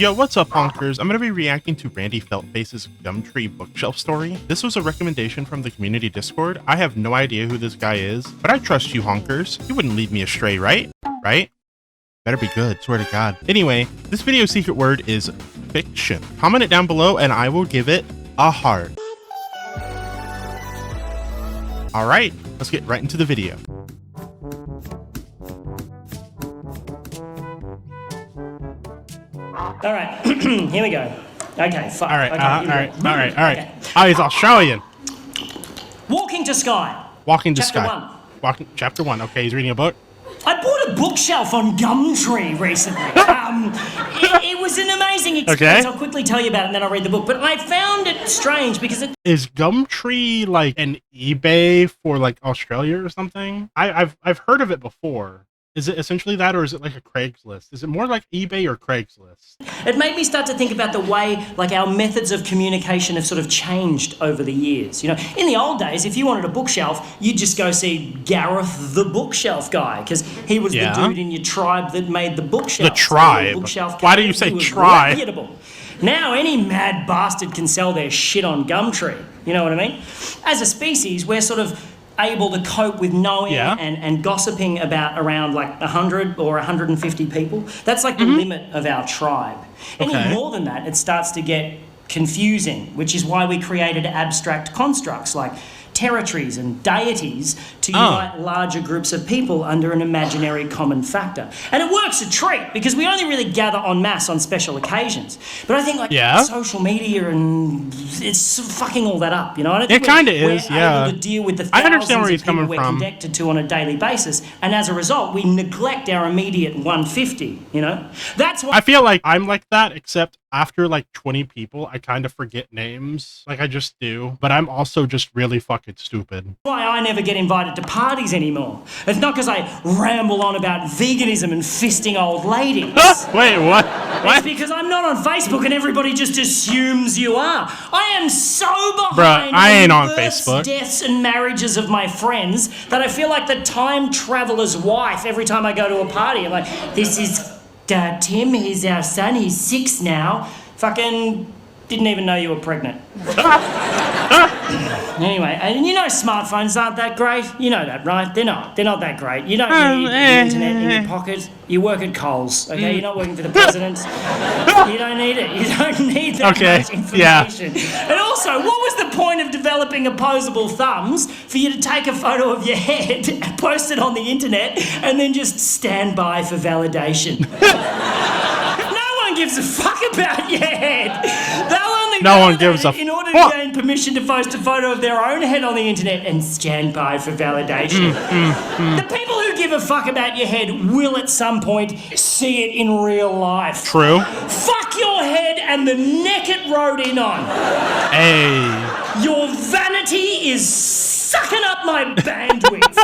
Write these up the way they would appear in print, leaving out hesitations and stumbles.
Yo, what's up, honkers? I'm going to be reacting to Randy Feltface's Gumtree bookshelf story. This was a recommendation from the community Discord. I have no idea who this guy is, but I trust you, honkers. You wouldn't lead me astray, right? Right? Better be good, swear to God. Anyway, this video's secret word is fiction. Comment it down below and I will give it a heart. Alright, let's get right into the video. All right, here we go. Okay, fuck. All right, okay, all right. Okay. Oh, he's Australian. Walking to Sky. Walking to Chapter Sky. Chapter 1. Okay, he's reading a book. I bought a bookshelf on Gumtree recently. It was an amazing experience. Okay. I'll quickly tell you about it and then I'll read the book. But I found it strange because it... Is Gumtree like an eBay for like Australia or something? I've heard of it before. Is it essentially that, or is it like a Craigslist? Is it more like eBay or Craigslist? It made me start to think about the way, like, our methods of communication have sort of changed over the years. You know, in the old days, if you wanted a bookshelf, you'd just go see Gareth the bookshelf guy, because he was the dude in your tribe that made the bookshelf. The tribe? Why do you say tribe? Reputable. Now any mad bastard can sell their shit on Gumtree. You know what I mean? As a species, we're sort of able to cope with knowing and gossiping about around like 100 or 150 people. That's like the limit of our tribe. Any more than that, it starts to get confusing, which is why we created abstract constructs like territories and deities to unite larger groups of people under an imaginary common factor. And it works a treat because we only really gather en masse on special occasions. But I think like social media and it's fucking all that up, you know? I don't think it kind of is, able to deal with the thousands I understand where he's of people coming we're from. connected to on a daily basis, and as a result, we neglect our immediate 150, you know? That's why I feel like I'm like that, except after like 20 people, I kind of forget names. Like I just do. But I'm also just really fucking stupid. Why I never get invited to parties anymore. It's not because I ramble on about veganism and fisting old ladies. Wait, what? It's because I'm not on Facebook and everybody just assumes you are. I am so behind Bruh, I ain't on births, Facebook. deaths and marriages of my friends that I feel like the time traveler's wife every time I go to a party. I'm like, this is Tim, he's our son, he's 6 now. Fucking didn't even know you were pregnant. Anyway, and you know smartphones aren't that great. You know that, right? They're not that great. You don't need the internet in your pocket. You work at Coles, okay? You're not working for the president. You don't need it. You don't need that much information. And also, what was the point of developing opposable thumbs for you to take a photo of your head, post it on the internet, and then just stand by for validation? No one gives a fuck about your head. No one gives a fuck. In order to gain permission to post a photo of their own head on the internet and stand by for validation. The people who give a fuck about your head will at some point see it in real life. True. Fuck your head and the neck it rode in on. Hey. Your vanity is sucking up my bandwidth.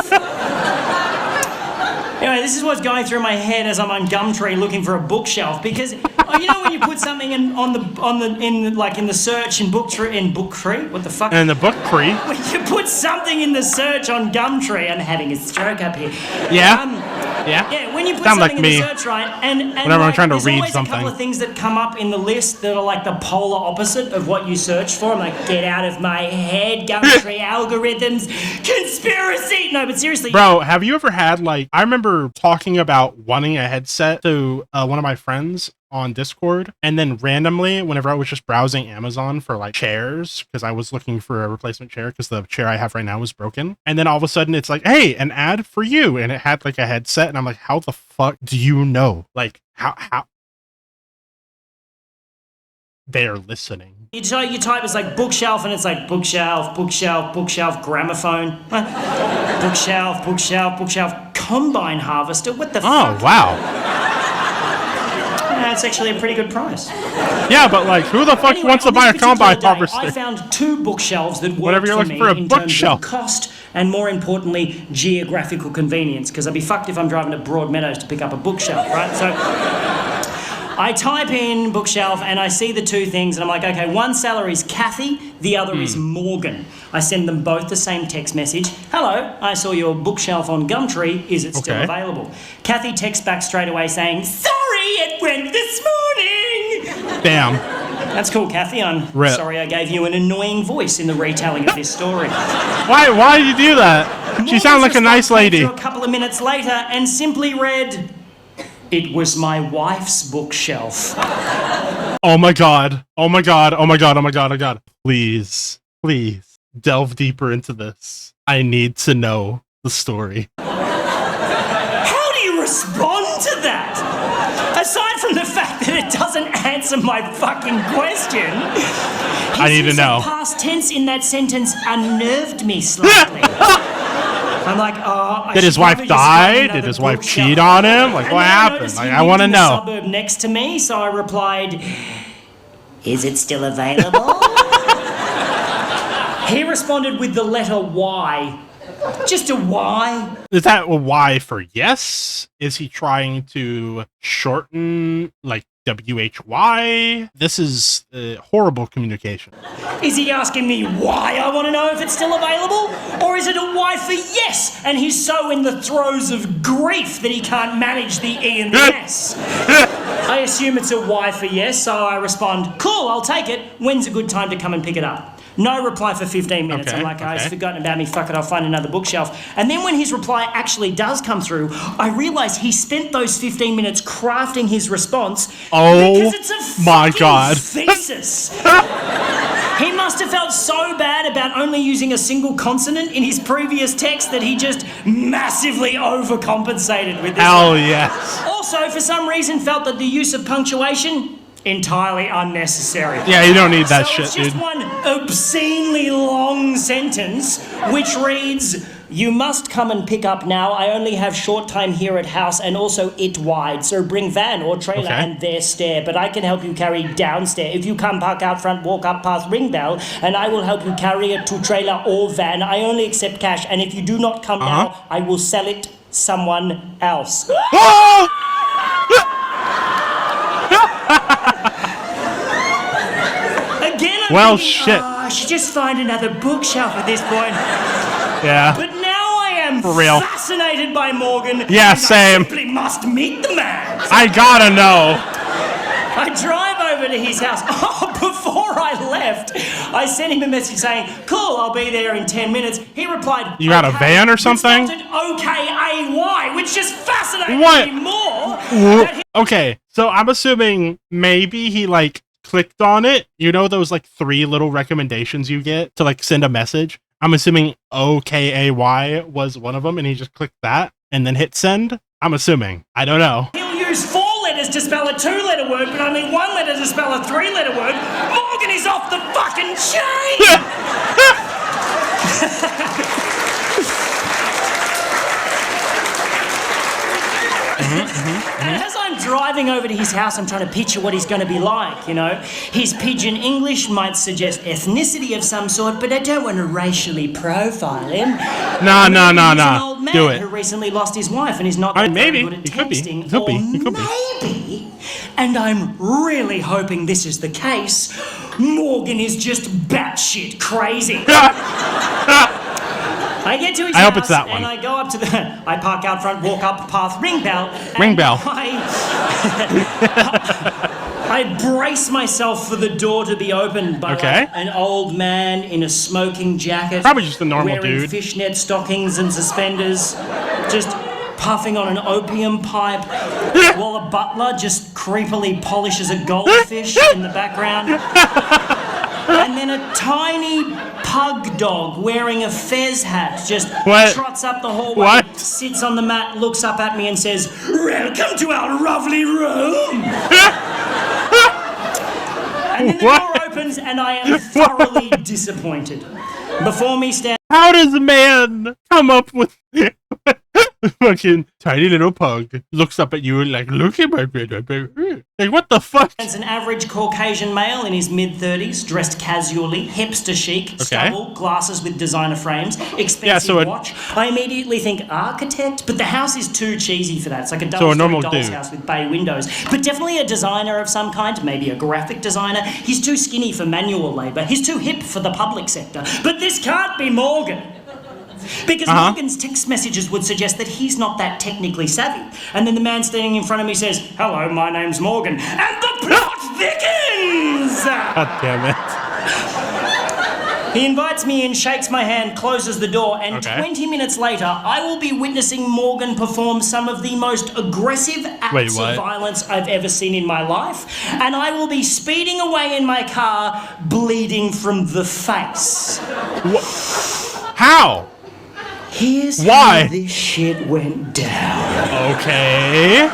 Anyway, this is what's going through my head as I'm on Gumtree looking for a bookshelf, because you know when you put something in the search in Booktree, what the fuck? And the Booktree. When you put something in the search on Gumtree, I'm having a stroke up here. Yeah, when you put something in the search, right, and whenever I'm trying to read always something, a couple of things that come up in the list that are like the polar opposite of what you search for. I'm like, get out of my head, Gumtree algorithms, conspiracy. No, but seriously, bro, have you ever had like? I remember talking about wanting a headset to one of my friends on Discord, and then randomly, whenever I was just browsing Amazon for like chairs, because I was looking for a replacement chair because the chair I have right now was broken, and then all of a sudden it's like, hey, an ad for you, and it had like a headset, and I'm like, how the fuck do you know? Like, how they're listening? You type, it's like bookshelf, and it's like bookshelf, bookshelf, bookshelf, gramophone, bookshelf, bookshelf, bookshelf, combine harvester. What the fuck? Oh, wow. That's actually a pretty good price. Yeah, but like, who the fuck wants to buy a combine harvester? I found 2 bookshelves that Whatever worked you're for looking me for a in terms bookshelf. of cost and, more importantly, geographical convenience. Because I'd be fucked if I'm driving to Broadmeadows to pick up a bookshelf, right? So I type in bookshelf and I see the 2 things and I'm like, okay, one salary's Kathy, the other is Morgan. I send them both the same text message. Hello, I saw your bookshelf on Gumtree. Is it still available? Kathy texts back straight away saying, sorry, it went this morning. Damn. That's cool, Kathy. I'm sorry I gave you an annoying voice in the retelling of this story. Why did you do that? She sounded like a nice lady. A couple of minutes later and simply read, "It was my wife's bookshelf." Oh my god. Oh my god. Oh my god. Oh my god. Oh my god. Please. Please. Delve deeper into this. I need to know the story. How do you respond to that? Aside from the fact that it doesn't answer my fucking question, I need to know. Past tense in that sentence unnerved me slightly. I'm like, did his wife die? Did his wife cheat on him? Like, what happened? Like, I want to know. Suburb next to me, so I replied, "Is it still available?" He responded with the letter Y. Just a Y. Is that a Y for yes? Is he trying to shorten, like, WHY? This is horrible communication. Is he asking me why I want to know if it's still available? Or is it a Y for yes, and he's so in the throes of grief that he can't manage the E and the S? I assume it's a Y for yes, so I respond, "Cool, I'll take it. When's a good time to come and pick it up?" No reply for 15 minutes. Okay, I'm like, he's forgotten about me. Fuck it, I'll find another bookshelf. And then when his reply actually does come through, I realise he spent those 15 minutes crafting his response. Oh, because it's a my fucking god. thesis. He must have felt so bad about only using a single consonant in his previous text that he just massively overcompensated with this. Hell yes. Also, for some reason, felt that the use of punctuation entirely unnecessary. Yeah, you don't need that shit, it's just dude. one obscenely long sentence which reads, "You must come and pick up now. I only have short time here at house and also it wide. So bring van or trailer and there stair. But I can help you carry downstairs. If you come park out front, walk up past ring bell and I will help you carry it to trailer or van. I only accept cash. And if you do not come now, I will sell it someone else." Again, I'm thinking, shit. I should just find another bookshelf at this point. Yeah. But now I am For real. fascinated by Morgan. Yeah, and same. I simply must meet the man. I gotta know. I drive over to his house. Oh, before I left, I sent him a message saying, "Cool, I'll be there in 10 minutes." He replied, "You got a van or something?" OKAY, which just fascinated What? me more. Okay, so I'm assuming maybe he, like, clicked on it. You know those, like, 3 little recommendations you get to, like, send a message? I'm assuming OKAY was one of them, and he just clicked that and then hit send. I'm assuming. I don't know. He'll use 4 letters to spell a 2-letter word, but only 1 letter to spell a 3-letter word. Morgan is off the fucking chain! And as I'm driving over to his house, I'm trying to picture what he's going to be like, you know. His pidgin English might suggest ethnicity of some sort, but I don't want to racially profile him. No. He's an old man Do it. who recently lost his wife and is not that maybe. very good at He could be. texting. He could be. He could be. Maybe, and I'm really hoping this is the case, Morgan is just batshit crazy. I get to his house, hope it's that one. and I go up to the... I park out front, walk up past ring bell. Ring bell. I brace myself for the door to be opened by like, an old man in a smoking jacket. Probably just a normal wearing dude. Fishnet stockings and suspenders. Just puffing on an opium pipe while a butler just creepily polishes a goldfish in the background. And then a tiny pug dog wearing a fez hat just trots up the hallway, sits on the mat, looks up at me and says, "Welcome to our lovely room." And then the door opens and I am thoroughly disappointed. Before me stands... How does a man come up with... fucking tiny little pug looks up at you like, "Look at my baby." Like, what the fuck? It's an average Caucasian male in his mid-30s, dressed casually, hipster chic, stubble, glasses with designer frames, expensive watch. I immediately think architect, but the house is too cheesy for that. It's like a double-story doll's house with bay windows. But definitely a designer of some kind, maybe a graphic designer. He's too skinny for manual labour. He's too hip for the public sector. But this can't be Morgan. Because Morgan's text messages would suggest that he's not that technically savvy. And then the man standing in front of me says, "Hello, my name's Morgan." And the plot thickens! God damn it. He invites me in, shakes my hand, closes the door, and 20 minutes later, I will be witnessing Morgan perform some of the most aggressive acts of violence I've ever seen in my life, and I will be speeding away in my car, bleeding from the face. How? Here's how this shit went down. Okay.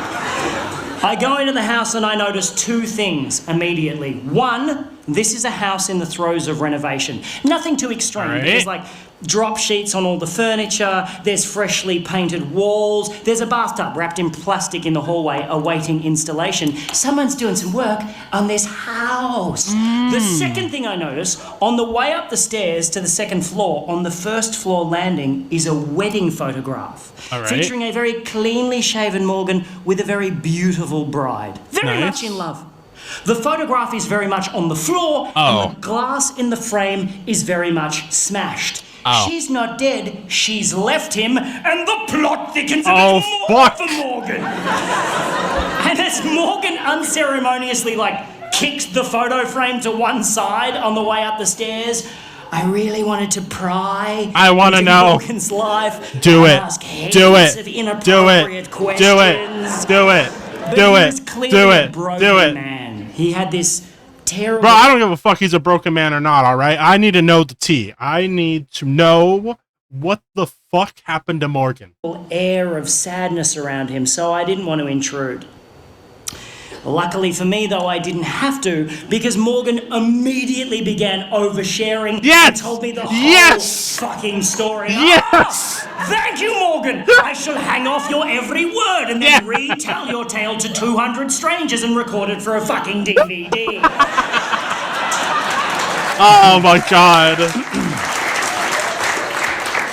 I go into the house and I notice two things immediately. One, this is a house in the throes of renovation. Nothing too extreme. Right. There's like drop sheets on all the furniture, there's freshly painted walls, there's a bathtub wrapped in plastic in the hallway awaiting installation. Someone's doing some work on this house. The second thing I notice, on the way up the stairs to the second floor, on the first floor landing, is a wedding photograph. Featuring a very cleanly shaven Morgan with a very beautiful bride. Very much in love. The photograph is very much on the floor, and the glass in the frame is very much smashed. She's not dead, she's left him, and the plot thickens a bit more for Morgan. And as Morgan unceremoniously, kicked the photo frame to one side on the way up the stairs, I really wanted to pry. I want to know. Morgan's life. Do it. Ask Do it. Of inappropriate questions. Do it. Do it. But Do he it. was clearly Do a it. broken Do it. man. He had this terrible. Bro, I don't give a fuck he's a broken man or not, all right? I need to know the tea. I need to know what the fuck happened to Morgan. Air of sadness around him, so I didn't want to intrude. Luckily for me, though, I didn't have to, because Morgan immediately began oversharing and told me the whole fucking story. Yes! Thank you, Morgan! I shall hang off your every word and then retell your tale to 200 strangers and record it for a fucking DVD. Oh my god.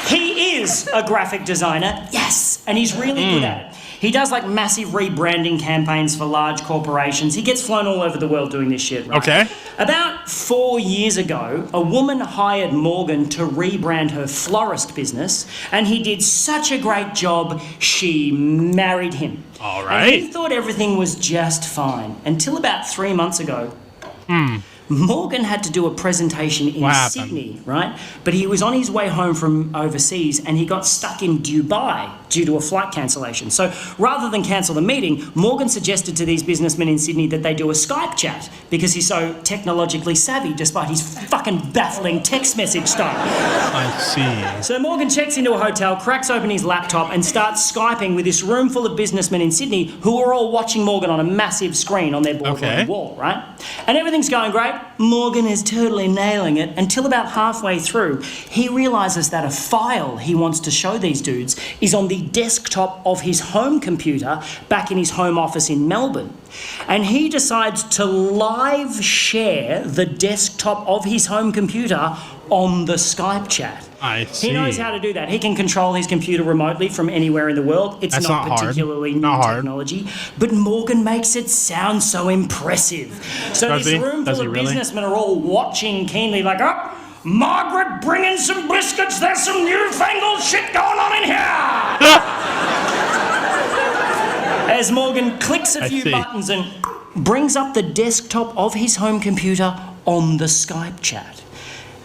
He is a graphic designer, yes, and he's really good at it. He does massive rebranding campaigns for large corporations. He gets flown all over the world doing this shit, right? Okay. About 4 years ago, a woman hired Morgan to rebrand her florist business, and he did such a great job, she married him. All right. And he thought everything was just fine, until about 3 months ago. Morgan had to do a presentation in Sydney, right? But he was on his way home from overseas and he got stuck in Dubai due to a flight cancellation. So rather than cancel the meeting, Morgan suggested to these businessmen in Sydney that they do a Skype chat because he's so technologically savvy despite his fucking baffling text message style. I see. So Morgan checks into a hotel, cracks open his laptop and starts Skyping with this room full of businessmen in Sydney who are all watching Morgan on a massive screen on their boardroom wall, right? And everything's going great. Morgan is totally nailing it until about halfway through, he realises that a file he wants to show these dudes is on the desktop of his home computer back in his home office in Melbourne. And he decides to live share the desktop of his home computer on the Skype chat. I see. He knows how to do that. He can control his computer remotely from anywhere in the world. It's not particularly new technology, but Morgan makes it sound so impressive. So this room full of businessmen are all watching keenly like, oh, Margaret, bring in some biscuits. There's some newfangled shit going on in here. As Morgan clicks a few buttons and brings up the desktop of his home computer on the Skype chat.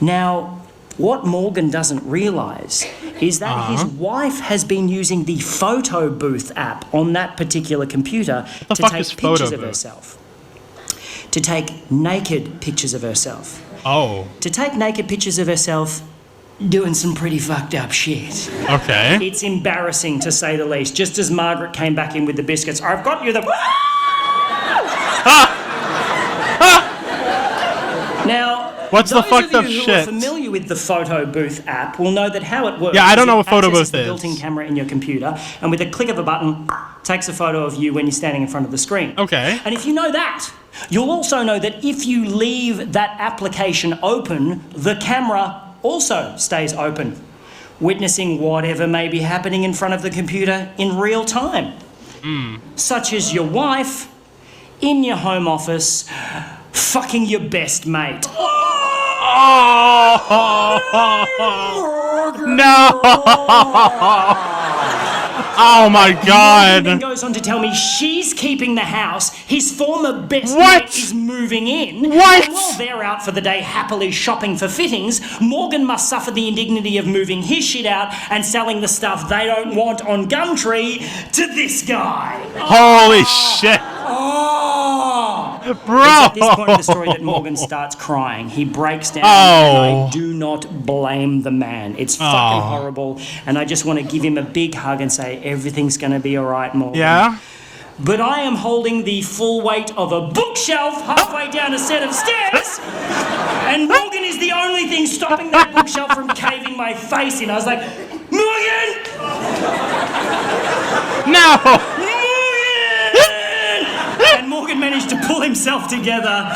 Now, what Morgan doesn't realise is that his wife has been using the photo booth app on that particular computer to take pictures of herself. To take naked pictures of herself. Oh. To take naked pictures of herself doing some pretty fucked up shit. Okay. It's embarrassing to say the least. Just as Margaret came back in with the biscuits, I've got you the... Now... What's the fucked up shit? Those of you who are familiar with the photo booth app will know that how it works. Yeah, I don't know what photo booth is. It accesses the built-in camera in your computer, and with a click of a button, takes a photo of you when you're standing in front of the screen. Okay. And if you know that, you'll also know that if you leave that application open, the camera also stays open, witnessing whatever may be happening in front of the computer in real time. Such as your wife, in your home office, fucking your best mate. Oh, no! Oh my God. He then goes on to tell me she's keeping the house. His former best What? mate is moving in. What? And while they're out for the day happily shopping for fittings, Morgan must suffer the indignity of moving his shit out and selling the stuff they don't want on Gumtree to this guy. Holy shit. Oh! Bro. It's at this point of the story that Morgan starts crying. He breaks down, and I do not blame the man. It's fucking horrible, and I just want to give him a big hug and say, everything's going to be all right, Morgan. Yeah? But I am holding the full weight of a bookshelf halfway down a set of stairs, and Morgan is the only thing stopping that bookshelf from caving my face in. I was like, Morgan! No! And Morgan managed to pull himself together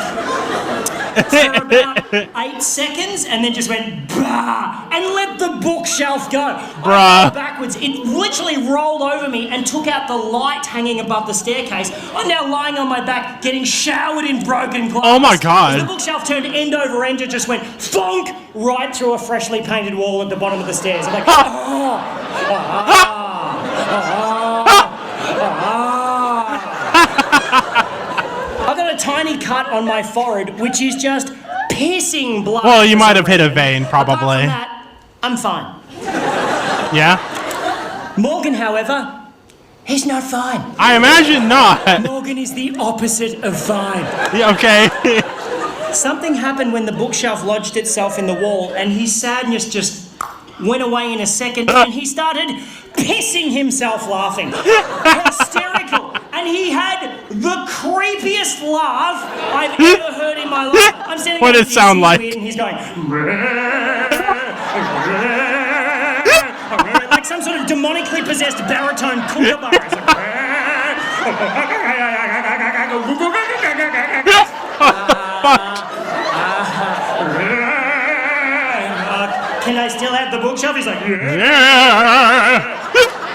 for about 8 seconds and then just went bah and let the bookshelf go. Bruh. Backwards. It literally rolled over me and took out the light hanging above the staircase. I'm now lying on my back getting showered in broken glass. Oh my God. As the bookshelf turned end over end, it just went thonk right through a freshly painted wall at the bottom of the stairs. I'm like, I got a tiny cut on my forehead, which is just pissing blood. Well, you might have hit a vein, probably. Apart from that, I'm fine. Yeah? Morgan, however, he's not fine. I imagine not. Morgan is the opposite of fine. Yeah, okay. Something happened when the bookshelf lodged itself in the wall, and his sadness just went away in a second, and he started pissing himself laughing. Hysterical. And he had the creepiest laugh I've ever heard in my life. I'm standing What there, did it sound like? And he's going like some sort of demonically possessed baritone kookaburra. He's can I still have the bookshelf? He's like, Yeah.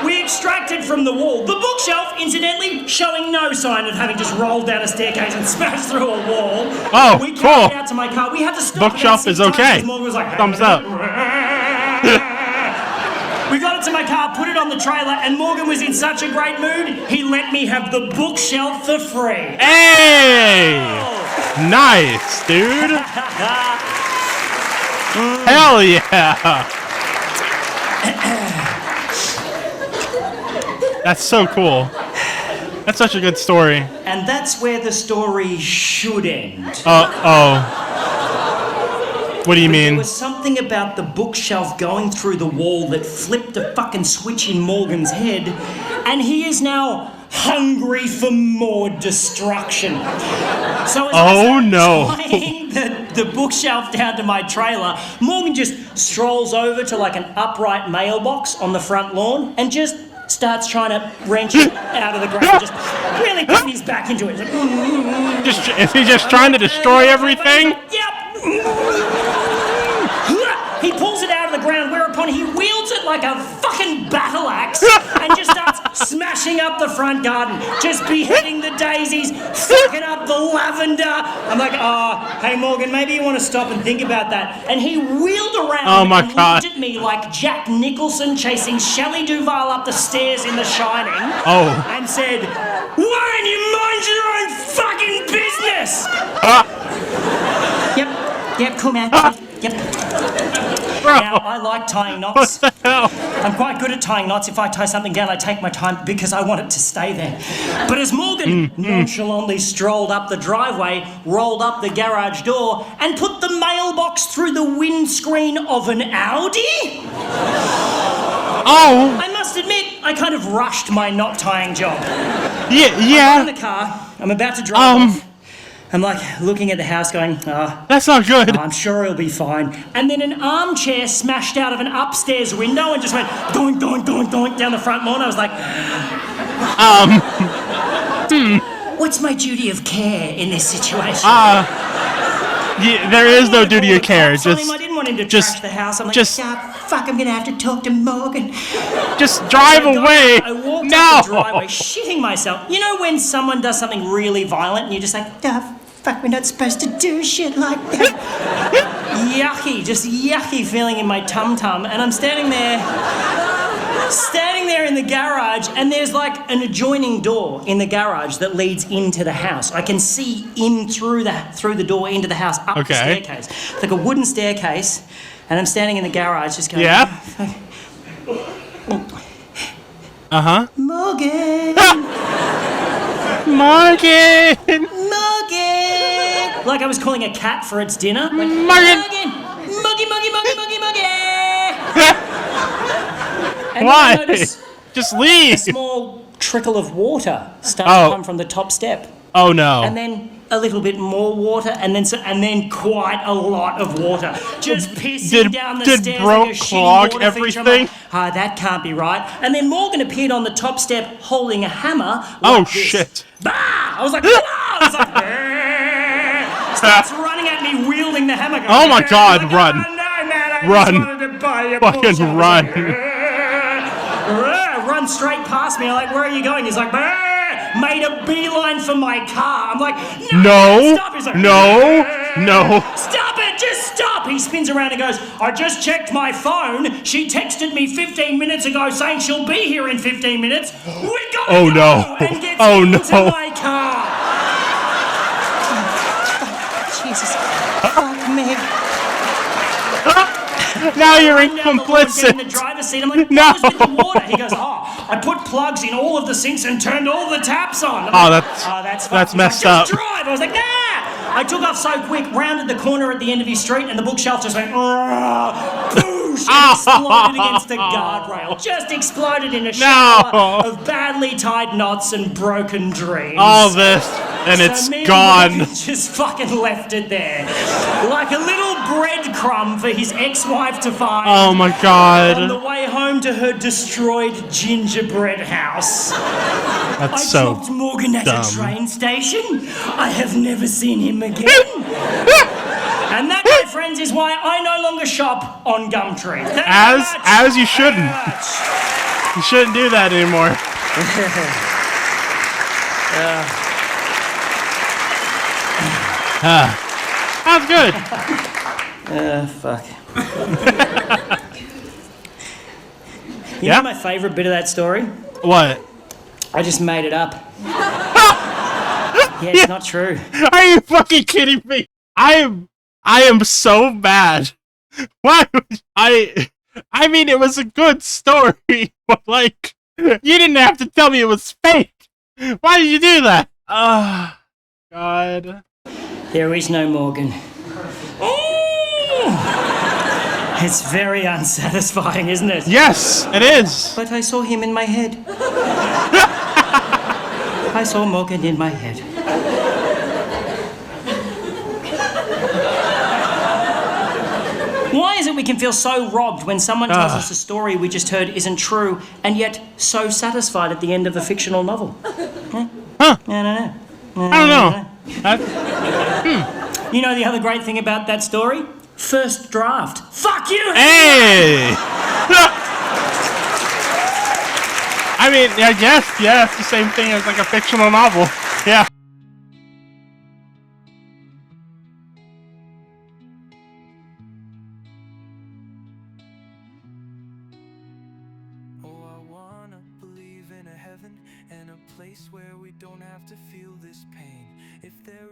We extracted from the wall. The bookshelf, incidentally, showing no sign of having just rolled down a staircase and smashed through a wall. Oh, we cool. carried it out to my car. We had to stop. Bookshelf is okay. Morgan was like, Thumbs up. We got it to my car, put it on the trailer, and Morgan was in such a great mood, he let me have the bookshelf for free. Hey! Nice, dude. Hell yeah. That's so cool. That's such a good story. And that's where the story should end. What do you There mean? was something about the bookshelf going through the wall that flipped a fucking switch in Morgan's head, and he is now hungry for more destruction. So as I start tying the bookshelf down to my trailer, Morgan just strolls over to like an upright mailbox on the front lawn and just starts trying to wrench it out of the ground, just really putting his back into it. Is he just trying to destroy everything? Yep. He pulls it out of the ground, whereupon he wields it like a fucking battle axe and just starts smashing up the front garden, just beheading the daisies, fucking up the lavender. I'm like, hey Morgan, maybe you want to stop and think about that. And he wheeled around and looked at me like Jack Nicholson chasing Shelley Duvall up the stairs in The Shining. And said, why don't you mind your own fucking business? Yep, cool man. Yep. Now, I like tying knots. What the hell? I'm quite good at tying knots. If I tie something down, I take my time because I want it to stay there. But as Morgan nonchalantly strolled up the driveway, rolled up the garage door, and put the mailbox through the windscreen of an Audi? I must admit, I kind of rushed my knot tying job. Yeah. I'm in the car. I'm about to drive off. I'm like looking at the house going, that's not good. I'm sure he'll be fine. And then an armchair smashed out of an upstairs window and just went doink, doink, doink, doink down the front lawn. I was like, what's my duty of care in this situation? Yeah, there is no duty of care. I didn't want him to trash the house. I'm like, fuck, I'm gonna have to talk to Morgan. Just drive away. I walked up the driveway, shitting myself. You know when someone does something really violent and you're just like, fuck, we're not supposed to do shit like that. Yucky, just yucky feeling in my tum-tum. And I'm standing there standing there in the garage, and there's like an adjoining door in the garage that leads into the house. I can see in through the door into the house, up the staircase. It's like a wooden staircase, and I'm standing in the garage just going... Yeah? Uh-huh. Morgan! Morgan! Morgan! Like I was calling a cat for its dinner. Like, Morgan! Morgan! Muggy, muggy, muggy, muggy, muggy! And why? then I notice just leave. a small trickle of water start to come from the top step. Oh no. And then a little bit more water, and then quite a lot of water. Just pissing down the stairs like a shitty water everything? feature. Like, that can't be right. And then Morgan appeared on the top step holding a hammer like oh this. shit. Bah! I was like, bah! I was like, starts running at me wielding the hammer. Going, oh my god, like, run. Oh, no, man, I run. just wanted to buy you Fucking run. Run straight past me. I'm like, where are you going? He's like, bah! Made a beeline for my car. I'm like, no, stop. He's like, no. Stop it, just stop. He spins around and goes, I just checked my phone. She texted me 15 minutes ago saying she'll be here in 15 minutes. We gotta go. No. And gets into my car. Jesus. Fuck me. Now you're complicit. In the driver's seat. I'm like, what was with the water? He goes, I put plugs in all of the sinks and turned all the taps on. I'm like, that's messed up. Just drive. I was like, nah. I took off so quick, rounded the corner at the end of his street, and the bookshelf just went, boosh, and exploded against the guardrail. Just exploded in a shower of badly tied knots and broken dreams. All this, and it's gone. Just fucking left it there. Like a little breadcrumb for his ex-wife to find. Oh my god. On the way home to her destroyed gingerbread house. That's I dropped Morgan at a train station. I have never seen him again. And that, my friends, is why I no longer shop on Gumtree. As you shouldn't. You shouldn't do that anymore. That's good. Fuck. You know my favourite bit of that story? What? I just made it up. Yeah, it's not true. Are you fucking kidding me? I am so bad. Why? I mean, it was a good story, but like, you didn't have to tell me it was fake. Why did you do that? God. There is no Morgan. It's very unsatisfying, isn't it? Yes, it is. But I saw him in my head. I saw Morgan in my head. Why is it we can feel so robbed when someone tells us a story we just heard isn't true, and yet so satisfied at the end of a fictional novel? Huh? I don't know. You know the other great thing about that story? First draft. Fuck you! Hey! I mean, I guess, yeah, it's the same thing as like a fictional novel. Yeah. Oh, I wanna believe in a heaven and a place where we don't have to feel this pain. If there